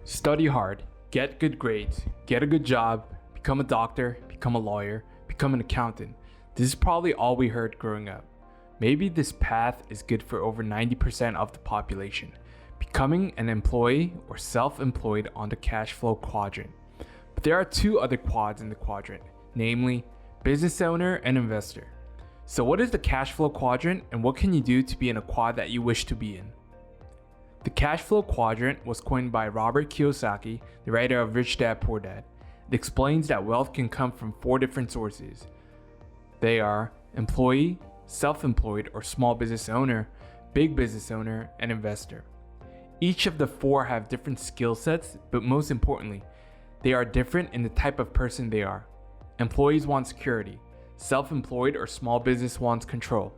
Study hard, get good grades, get a good job, become a doctor, become a lawyer, become an accountant. This is probably all we heard growing up. Maybe this path is good for over 90% of the population, becoming an employee or self-employed on the cash flow quadrant. But there are two other quads in the quadrant, namely business owner and investor. So what is the cash flow quadrant and what can you do to be in a quad that you wish to be in? The cash flow quadrant was coined by Robert Kiyosaki, the writer of Rich Dad Poor Dad. It explains that wealth can come from 4 different sources. They are employee, self-employed or small business owner, big business owner, and investor. Each of the 4 have different skill sets, but most importantly, they are different in the type of person they are. Employees want security. Self-employed or small business wants control.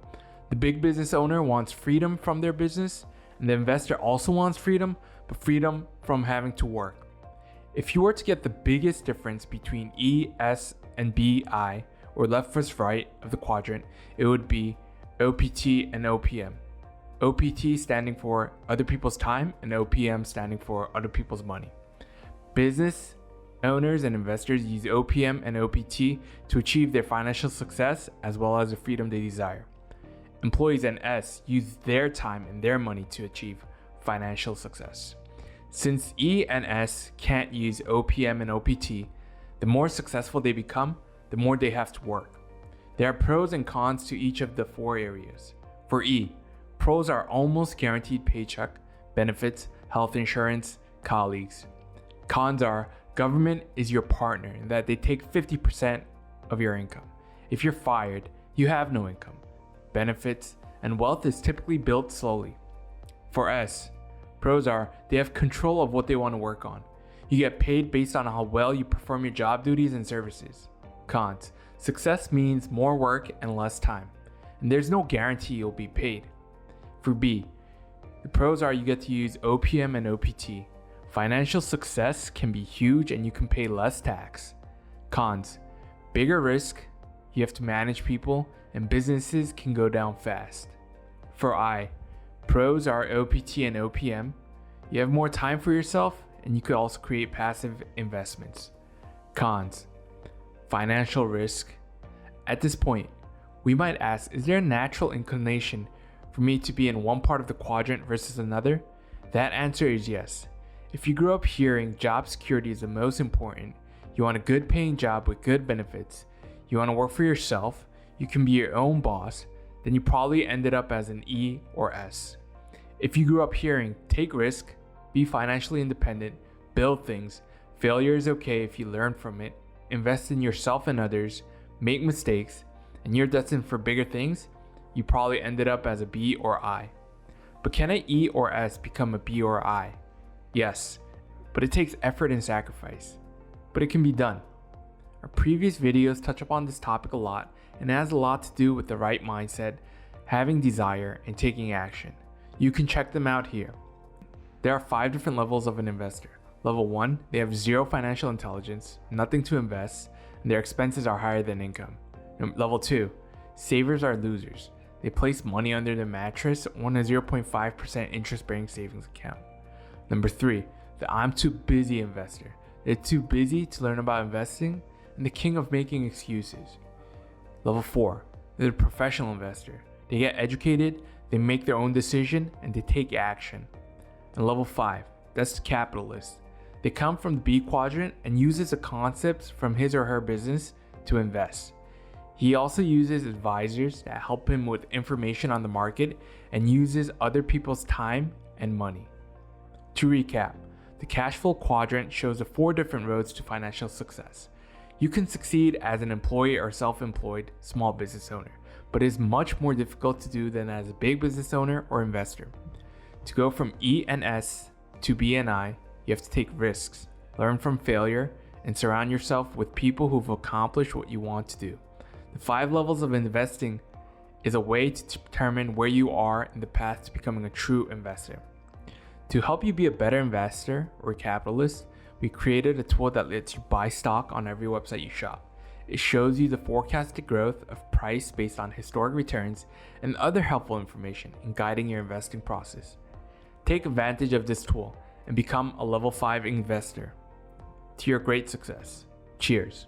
The big business owner wants freedom from their business, and the investor also wants freedom, but freedom from having to work. If you were to get the biggest difference between E, S, and B, I, or left versus right of the quadrant, it would be OPT and OPM. OPT standing for other people's time and OPM standing for other people's money. Business owners and investors use OPM and OPT to achieve their financial success as well as the freedom they desire. Employees and S use their time and their money to achieve financial success. Since E and S can't use OPM and OPT, the more successful they become, the more they have to work. There are pros and cons to each of the 4 areas. For E, pros are almost guaranteed paycheck, benefits, health insurance, colleagues. Cons are government is your partner in that they take 50% of your income. If you're fired, you have no income. Benefits, and wealth is typically built slowly. For S, pros are they have control of what they want to work on. You get paid based on how well you perform your job duties and services. Cons, success means more work and less time, and there's no guarantee you'll be paid. For B, the pros are you get to use OPM and OPT. Financial success can be huge and you can pay less tax. Cons, bigger risk, you have to manage people, and businesses can go down fast. For I, pros are OPT and OPM. You have more time for yourself and you could also create passive investments. Cons, financial risk. At this point, we might ask, is there a natural inclination for me to be in one part of the quadrant versus another? That answer is yes. If you grew up hearing job security is the most important, you want a good paying job with good benefits, you want to work for yourself, you can be your own boss, then you probably ended up as an E or S. If you grew up hearing take risk, be financially independent, build things, failure is okay if you learn from it, invest in yourself and others, make mistakes, and you're destined for bigger things, you probably ended up as a B or I. But can an E or S become a B or I? Yes, but it takes effort and sacrifice. But it can be done. Our previous videos touch upon this topic a lot, and it has a lot to do with the right mindset, having desire, and taking action. You can check them out here. There are 5 different levels of an investor. Level 1, they have 0 financial intelligence, nothing to invest, and their expenses are higher than income. Level 2, savers are losers. They place money under their mattress or in a 0.5% interest-bearing savings account. Number 3, the I'm too busy investor. They're too busy to learn about investing and the king of making excuses. Level 4, they're the professional investor. They get educated, they make their own decision, and they take action. And level 5, that's the capitalist. They come from the B quadrant and uses the concepts from his or her business to invest. He also uses advisors that help him with information on the market and uses other people's time and money. To recap, the cash flow quadrant shows the 4 different roads to financial success. You can succeed as an employee or self-employed small business owner, but it is much more difficult to do than as a big business owner or investor. To go from E and S to B and I, you have to take risks, learn from failure, and surround yourself with people who've accomplished what you want to do. The 5 levels of investing is a way to determine where you are in the path to becoming a true investor. To help you be a better investor or capitalist, we created a tool that lets you buy stock on every website you shop. It shows you the forecasted growth of price based on historic returns and other helpful information in guiding your investing process. Take advantage of this tool and become a level 5 investor. To your great success. Cheers.